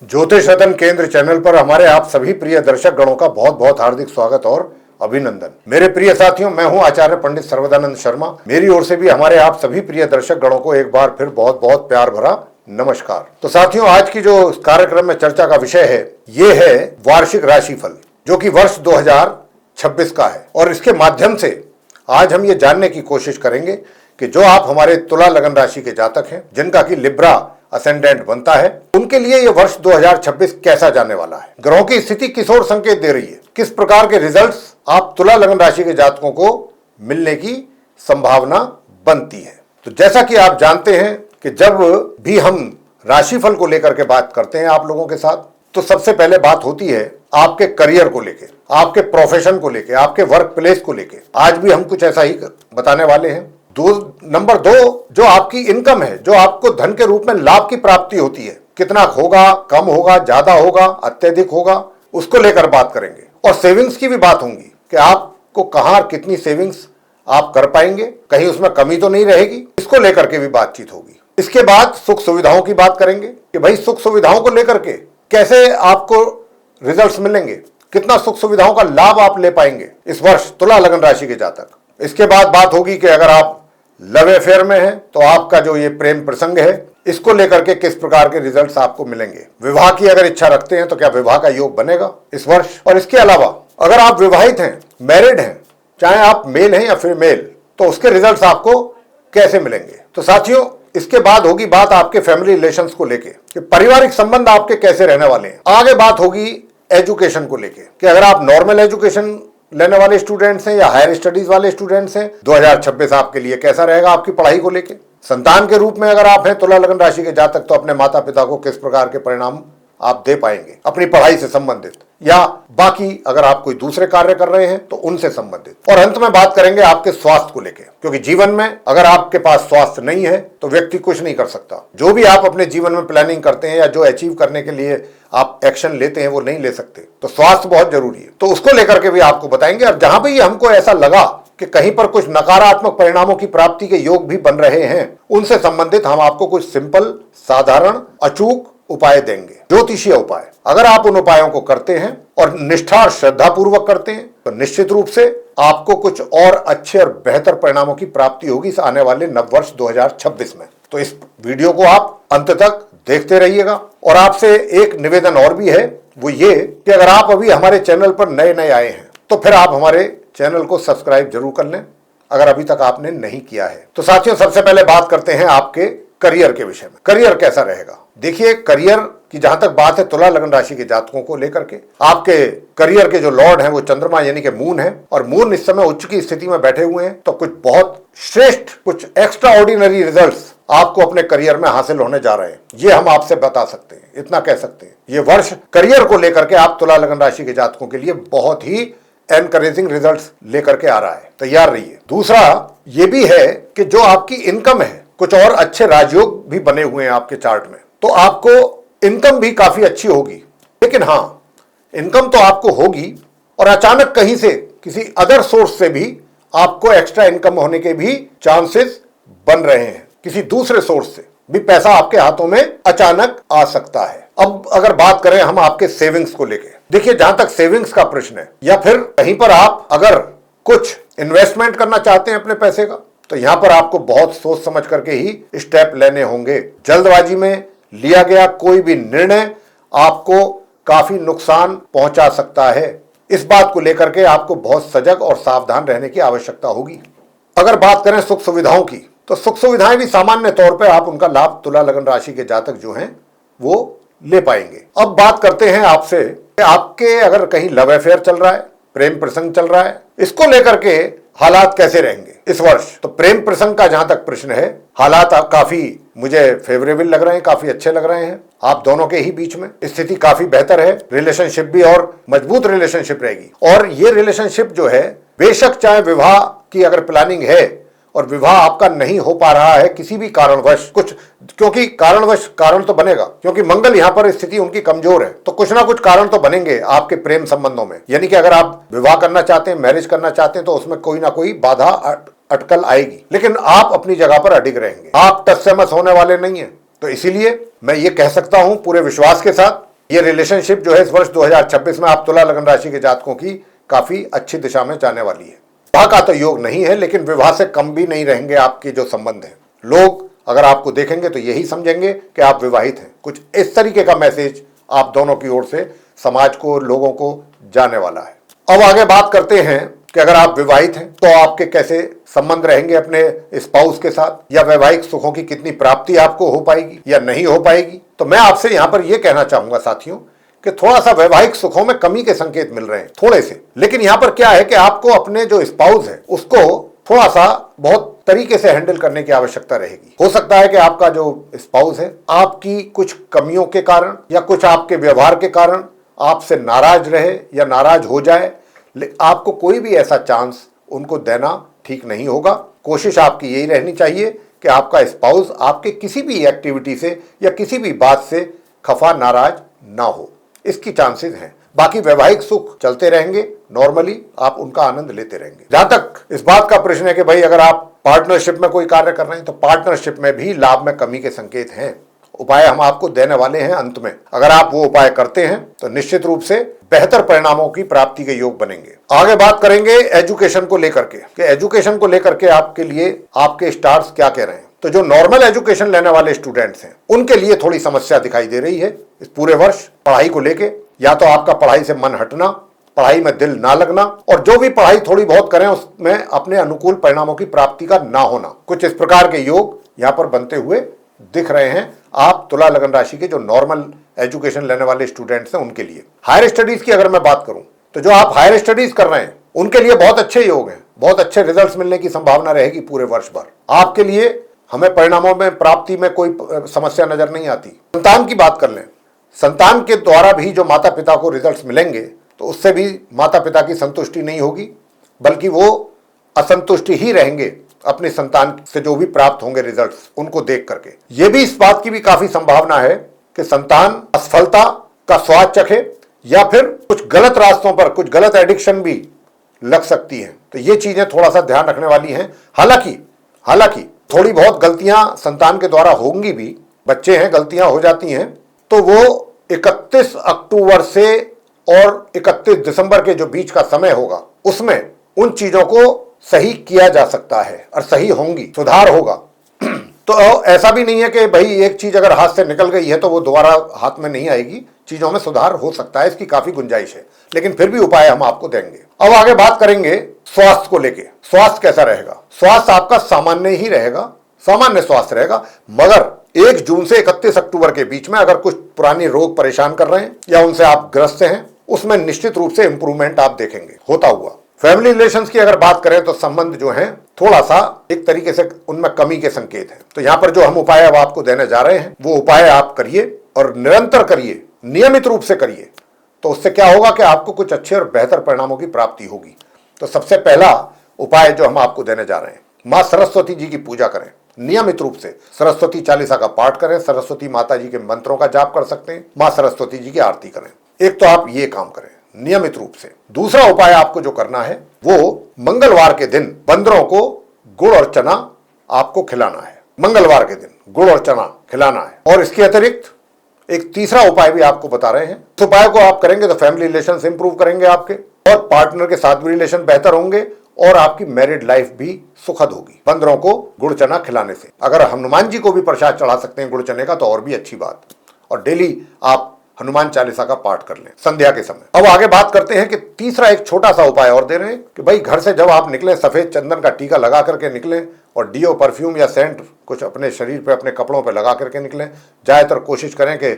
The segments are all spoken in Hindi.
ज्योतिष रतन केंद्र चैनल पर हमारे आप सभी प्रिय दर्शक गणों का बहुत बहुत हार्दिक स्वागत और अभिनंदन। मेरे प्रिय साथियों, मैं हूं आचार्य पंडित सर्वदानंद शर्मा। मेरी ओर से भी हमारे आप सभी प्रिय दर्शक गणों को एक बार फिर बहुत बहुत प्यार भरा नमस्कार। तो साथियों, आज की जो कार्यक्रम में चर्चा का विषय है, ये है वार्षिक राशिफल, जो कि वर्ष 2026 का है। और इसके माध्यम से आज हम ये जानने की कोशिश करेंगे कि जो आप हमारे तुला लगन राशि के जातक हैं, जिनका कि लिब्रा असेंडेंट बनता है, उनके लिए ये वर्ष 2026 कैसा जाने वाला है। ग्रहों की स्थिति किस ओर संकेत दे रही है, किस प्रकार के रिजल्ट्स आप तुला लगन राशि के जातकों को मिलने की संभावना बनती है। तो जैसा कि आप जानते हैं कि जब भी हम राशिफल को लेकर के बात करते हैं आप लोगों के साथ, तो सबसे पहले बात होती है आपके करियर को लेके, आपके प्रोफेशन को लेके, आपके वर्क प्लेस को लेके। आज भी हम कुछ ऐसा ही बताने वाले हैं। नंबर 2, जो आपकी इनकम है, जो आपको धन के रूप में लाभ की प्राप्ति होती है, कितना होगा, कम होगा, ज्यादा होगा, अत्यधिक होगा, उसको लेकर बात करेंगे। और सेविंग्स की भी बात होगी कि आपको कहां कितनी सेविंग्स आप कर पाएंगे, कहीं उसमें कमी तो नहीं रहेगी, इसको लेकर के भी बातचीत होगी। इसके बाद सुख सुविधाओं की बात करेंगे कि भाई सुख सुविधाओं को लेकर के कैसे आपको रिजल्ट्स मिलेंगे, कितना सुख सुविधाओं का लाभ आप ले पाएंगे इस वर्ष तुला लगन राशि के जातक। इसके बाद बात होगी कि अगर आप लव अफेयर में है तो आपका जो ये प्रेम प्रसंग है, इसको लेकर के किस प्रकार के रिजल्ट्स आपको मिलेंगे। विवाह की अगर इच्छा रखते हैं तो क्या विवाह का योग बनेगा इस वर्ष। और इसके अलावा अगर आप विवाहित हैं, मैरिड हैं, चाहे आप मेल हैं या फीमेल, तो उसके रिजल्ट्स आपको कैसे मिलेंगे। तो साथियों, इसके बाद होगी बात आपके फैमिली रिलेशंस को लेके कि पारिवारिक संबंध आपके कैसे रहने वाले हैं। आगे बात होगी एजुकेशन को लेके कि अगर आप नॉर्मल एजुकेशन लेने वाले स्टूडेंट्स हैं या हायर स्टडीज वाले स्टूडेंट्स हैं, 2026 आपके लिए कैसा रहेगा आपकी पढ़ाई को लेके। संतान के रूप में अगर आप हैं तुला लगन राशि के जातक, तो अपने माता पिता को किस प्रकार के परिणाम आप दे पाएंगे अपनी पढ़ाई से संबंधित, या बाकी अगर आप कोई दूसरे कार्य कर रहे हैं तो उनसे संबंधित। और अंत में बात करेंगे आपके स्वास्थ्य को लेकर, क्योंकि जीवन में अगर आपके पास स्वास्थ्य नहीं है तो व्यक्ति कुछ नहीं कर सकता। जो भी आप अपने जीवन में प्लानिंग करते हैं या जो अचीव करने के लिए आप एक्शन लेते हैं, वो नहीं ले सकते। तो स्वास्थ्य बहुत जरूरी है, तो उसको लेकर के भी आपको बताएंगे। और जहां भी हमको ऐसा लगा कि कहीं पर कुछ नकारात्मक परिणामों की प्राप्ति के योग भी बन रहे हैं, उनसे संबंधित हम आपको कुछ सिंपल, साधारण, अचूक उपाय देंगे, ज्योतिषीय उपाय। अगर आप उन उपायों को करते हैं और निष्ठा और श्रद्धा पूर्वक करते हैं, तो निश्चित रूप से आपको कुछ और अच्छे और बेहतर परिणामों की प्राप्ति होगी इस आने वाले नववर्ष 2026 में। तो इस वीडियो को आप अंत तक देखते रहिएगा। और आपसे एक निवेदन और भी है, वो ये कि अगर आप अभी हमारे चैनल पर नए नए आए हैं तो फिर आप हमारे चैनल को सब्सक्राइब जरूर कर लें, अगर अभी तक आपने नहीं किया है। तो साथियों, सबसे पहले बात करते हैं आपके करियर के विषय में। करियर कैसा रहेगा। देखिए, करियर की जहां तक बात है तुला लगन राशि के जातकों को लेकर के, आपके करियर के जो लॉर्ड हैं वो चंद्रमा यानी कि मून है, और मून इस समय उच्च की स्थिति में बैठे हुए हैं। तो कुछ बहुत श्रेष्ठ, कुछ एक्स्ट्रा ऑर्डिनरी रिजल्ट्स आपको अपने करियर में हासिल होने जा रहे हैं, ये हम आपसे बता सकते हैं, इतना कह सकते हैं। ये वर्ष करियर को लेकर के आप तुला लगन राशि के जातकों के लिए बहुत ही एनकरेजिंग रिजल्ट्स लेकर के आ रहा है, तैयार रहिए। दूसरा ये भी है कि जो आपकी इनकम है, कुछ और अच्छे राजयोग भी बने हुए हैं आपके चार्ट में, तो आपको इनकम भी काफी अच्छी होगी। लेकिन हाँ, इनकम तो आपको होगी और अचानक कहीं से किसी अदर सोर्स से भी आपको एक्स्ट्रा इनकम होने के भी चांसेस बन रहे हैं। किसी दूसरे सोर्स से भी पैसा आपके हाथों में अचानक आ सकता है। अब अगर बात करें हम आपके सेविंग्स को लेके, देखिए, जहां तक सेविंग्स का प्रश्न है, या फिर कहीं पर आप अगर कुछ इन्वेस्टमेंट करना चाहते हैं अपने पैसे का, तो यहां पर आपको बहुत सोच समझ करके ही स्टेप लेने होंगे। जल्दबाजी में लिया गया कोई भी निर्णय आपको काफी नुकसान पहुंचा सकता है। इस बात को लेकर के आपको बहुत सजग और सावधान रहने की आवश्यकता होगी। अगर बात करें सुख सुविधाओं की, तो सुख सुविधाएं भी सामान्य तौर पर आप उनका लाभ तुला लगन राशि के जातक जो हैं वो ले पाएंगे। अब बात करते हैं आपसे, आपके अगर कहीं लव अफेयर चल रहा है, प्रेम प्रसंग चल रहा है, इसको लेकर के हालात कैसे रहेंगे इस वर्ष। तो प्रेम प्रसंग का जहां तक प्रश्न है, हालात काफी मुझे फेवरेबल लग रहे हैं, काफी अच्छे लग रहे हैं। आप दोनों के ही बीच में स्थिति काफी बेहतर है, रिलेशनशिप भी और मजबूत रिलेशनशिप रहेगी। और ये रिलेशनशिप जो है, बेशक चाहे विवाह की अगर प्लानिंग है और विवाह आपका नहीं हो पा रहा है किसी भी कारणवश, कुछ क्योंकि कारण तो बनेगा, क्योंकि मंगल यहाँ पर स्थिति उनकी कमजोर है, तो कुछ ना कुछ कारण तो बनेंगे आपके प्रेम संबंधों में। यानी कि अगर आप विवाह करना चाहते हैं, मैरिज करना चाहते हैं, तो उसमें कोई ना कोई बाधा अटकल आएगी, लेकिन आप अपनी जगह पर अडिग रहेंगे, आप टस से मस होने वाले नहीं है। तो इसीलिए मैं ये कह सकता हूं पूरे विश्वास के साथ ये रिलेशनशिप जो है इस वर्ष 2026 में आप तुला लगन राशि के जातकों की काफी अच्छी दिशा में जाने वाली है। विवाह का तो योग नहीं है, लेकिन विवाह से कम भी नहीं रहेंगे आपके जो संबंध हैं। लोग अगर आपको देखेंगे तो यही समझेंगे कि आप विवाहित हैं। कुछ इस तरीके का मैसेज आप दोनों की ओर से समाज को, लोगों को जाने वाला है। अब आगे बात करते हैं कि अगर आप विवाहित हैं तो आपके कैसे संबंध रहेंगे अपने स्पाउस के साथ, या वैवाहिक सुखों की कितनी प्राप्ति आपको हो पाएगी या नहीं हो पाएगी। तो मैं आपसे यहां पर यह कहना चाहूंगा साथियों कि थोड़ा सा वैवाहिक सुखों में कमी के संकेत मिल रहे हैं, थोड़े से। लेकिन यहां पर क्या है कि आपको अपने जो स्पाउस है उसको थोड़ा सा बहुत तरीके से हैंडल करने की आवश्यकता रहेगी। हो सकता है कि आपका जो स्पाउस है आपकी कुछ कमियों के कारण या कुछ आपके व्यवहार के कारण आपसे नाराज रहे या नाराज हो जाए। आपको कोई भी ऐसा चांस उनको देना ठीक नहीं होगा। कोशिश आपकी यही रहनी चाहिए कि आपका स्पाउस आपके किसी भी एक्टिविटी से या किसी भी बात से खफा, नाराज ना हो, इसकी चांसेस हैं। बाकी वैवाहिक सुख चलते रहेंगे, नॉर्मली आप उनका आनंद लेते रहेंगे। जहां तक इस बात का प्रश्न है कि भाई अगर आप पार्टनरशिप में कोई कार्य कर रहे हैं तो पार्टनरशिप में भी लाभ में कमी के संकेत हैं। उपाय हम आपको देने वाले हैं अंत में। अगर आप वो उपाय करते हैं तो निश्चित रूप से बेहतर परिणामों की प्राप्ति के योग बनेंगे। आगे बात करेंगे एजुकेशन को लेकर के कि एजुकेशन को लेकर के आपके लिए आपके स्टार्स क्या कह रहे हैं। तो जो नॉर्मल एजुकेशन लेने वाले स्टूडेंट्स हैं उनके लिए थोड़ी समस्या दिखाई दे रही है इस पूरे वर्ष पढ़ाई को लेके। या तो आपका पढ़ाई से मन हटना, पढ़ाई में दिल ना लगना, और जो भी पढ़ाई थोड़ी बहुत करें उसमें अपने अनुकूल परिणामों की प्राप्ति का ना होना, कुछ इस प्रकार के योग यहाँ पर बनते हुए दिख रहे हैं आप तुला लगन राशि के जो नॉर्मल एजुकेशन लेने वाले स्टूडेंट्स हैं उनके लिए। हायर स्टडीज की अगर मैं बात करूं तो जो आप हायर स्टडीज कर रहे हैं उनके लिए बहुत अच्छे योग हैं, बहुत अच्छे रिजल्ट्स मिलने की संभावना रहेगी पूरे वर्ष भर। आपके लिए हमें परिणामों में प्राप्ति में कोई समस्या नजर नहीं आती। संतान की बात कर लें, संतान के द्वारा भी जो माता पिता को रिजल्ट्स मिलेंगे तो उससे भी माता पिता की संतुष्टि नहीं होगी, बल्कि वो असंतुष्टि ही रहेंगे अपने संतान से जो भी प्राप्त होंगे रिजल्ट्स उनको देख करके। ये भी इस बात की भी काफी संभावना है कि संतान असफलता का स्वाद चखे या फिर कुछ गलत रास्तों पर, कुछ गलत एडिक्शन भी लग सकती है। तो ये चीजें थोड़ा सा ध्यान रखने वाली हैं। हालांकि थोड़ी बहुत गलतियां संतान के द्वारा होंगी भी, बच्चे हैं, गलतियां हो जाती हैं। तो वो 31 अक्टूबर से और 31 दिसंबर के जो बीच का समय होगा उसमें उन चीजों को सही किया जा सकता है और सही होंगी, सुधार होगा। तो ऐसा भी नहीं है कि भाई एक चीज अगर हाथ से निकल गई है तो वो दोबारा हाथ में नहीं आएगी। चीजों में सुधार हो सकता है, इसकी काफी गुंजाइश है, लेकिन फिर भी उपाय हम आपको देंगे। अब आगे बात करेंगे स्वास्थ्य को लेके। स्वास्थ्य कैसा रहेगा? स्वास्थ्य आपका सामान्य ही रहेगा, सामान्य स्वास्थ्य रहेगा, मगर 1 जून से 31 अक्टूबर के बीच में अगर कुछ पुराने रोग परेशान कर रहे हैं या उनसे आप ग्रस्त हैं उसमें निश्चित रूप से इंप्रूवमेंट आप देखेंगे होता हुआ। फैमिली रिलेशंस की अगर बात करें तो संबंध जो हैं थोड़ा सा एक तरीके से उनमें कमी के संकेत हैं। तो यहाँ पर जो हम उपाय अब आपको देने जा रहे हैं वो उपाय आप करिए और निरंतर करिए, नियमित रूप से करिए। तो उससे क्या होगा कि आपको कुछ अच्छे और बेहतर परिणामों की प्राप्ति होगी। तो सबसे पहला उपाय जो हम आपको देने जा रहे हैं, माँ सरस्वती जी की पूजा करें नियमित रूप से। सरस्वती चालीसा का पाठ करें, सरस्वती माता जी के मंत्रों का जाप कर सकते हैं, माँ सरस्वती जी की आरती करें। एक तो आप ये काम करें नियमित रूप से। दूसरा उपाय आपको जो करना है वो मंगलवार के दिन बंदरों को गुड़ और चना आपको खिलाना है। मंगलवार के दिन गुड़ और चना खिलाना है। और इसके अतिरिक्त एक तीसरा उपाय भी आपको बता रहे हैं। इस उपाय को आप करेंगे तो फैमिली रिलेशंस इंप्रूव करेंगे आपके, और पार्टनर के साथ भी रिलेशन बेहतर होंगे और आपकी मैरिड लाइफ भी सुखद होगी बंदरों को गुड़ चना खिलाने से। अगर हनुमान जी को भी प्रसाद चढ़ा सकते हैं गुड़ चने का तो और भी अच्छी बात। और डेली आप हनुमान चालीसा का पाठ कर लें संध्या के समय। अब आगे बात करते हैं कि तीसरा एक छोटा सा उपाय और दे रहे हैं कि भाई घर से जब आप निकलें सफेद चंदन का टीका लगा करके निकलें और डीओ, परफ्यूम या सेंट कुछ अपने शरीर पे, अपने कपड़ों पे लगा करके निकलें। ज्यादातर कोशिश करें कि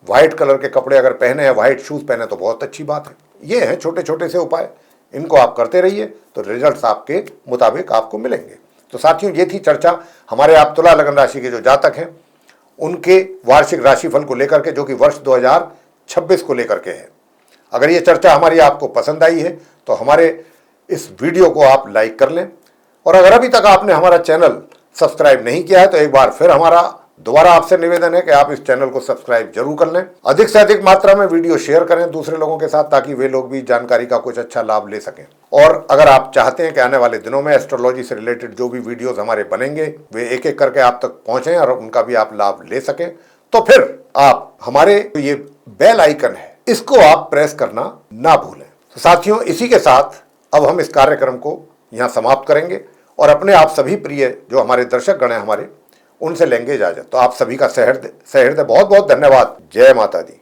व्हाइट कलर के कपड़े अगर पहने हैं, व्हाइट शूज पहने तो बहुत अच्छी बात है। ये हैं छोटे छोटे से उपाय, इनको आप करते रहिए तो रिजल्ट्स आपके मुताबिक आपको मिलेंगे। तो साथियों ये थी चर्चा हमारे आप तुला लगन राशि के जो जातक हैं उनके वार्षिक राशिफल को लेकर के, जो कि वर्ष 2026 को लेकर के है। अगर ये चर्चा हमारी आपको पसंद आई है तो हमारे इस वीडियो को आप लाइक कर लें, और अगर अभी तक आपने हमारा चैनल सब्सक्राइब नहीं किया है तो एक बार फिर हमारा दोबारा आपसे निवेदन है कि आप इस चैनल को सब्सक्राइब जरूर कर लें। अधिक से अधिक मात्रा में वीडियो शेयर करें दूसरे लोगों के साथ, ताकि वे लोग भी जानकारी का कुछ अच्छा लाभ ले सकें। और अगर आप चाहते हैं कि आने वाले दिनों में एस्ट्रोलॉजी से रिलेटेड जो भी वीडियोस हमारे बनेंगे वे एक एक करके आप तक पहुंचें और उनका भी आप लाभ ले सकें, तो फिर आप हमारे ये बेल आइकन है इसको आप प्रेस करना ना भूलें। तो साथियों, इसी के साथ अब हम इस कार्यक्रम को यहाँ समाप्त करेंगे और अपने आप सभी प्रिय जो हमारे दर्शक गण हैं हमारे, उनसे लेंगे इजाजत। तो आप सभी का सहृदय बहुत बहुत धन्यवाद। जय माता दी।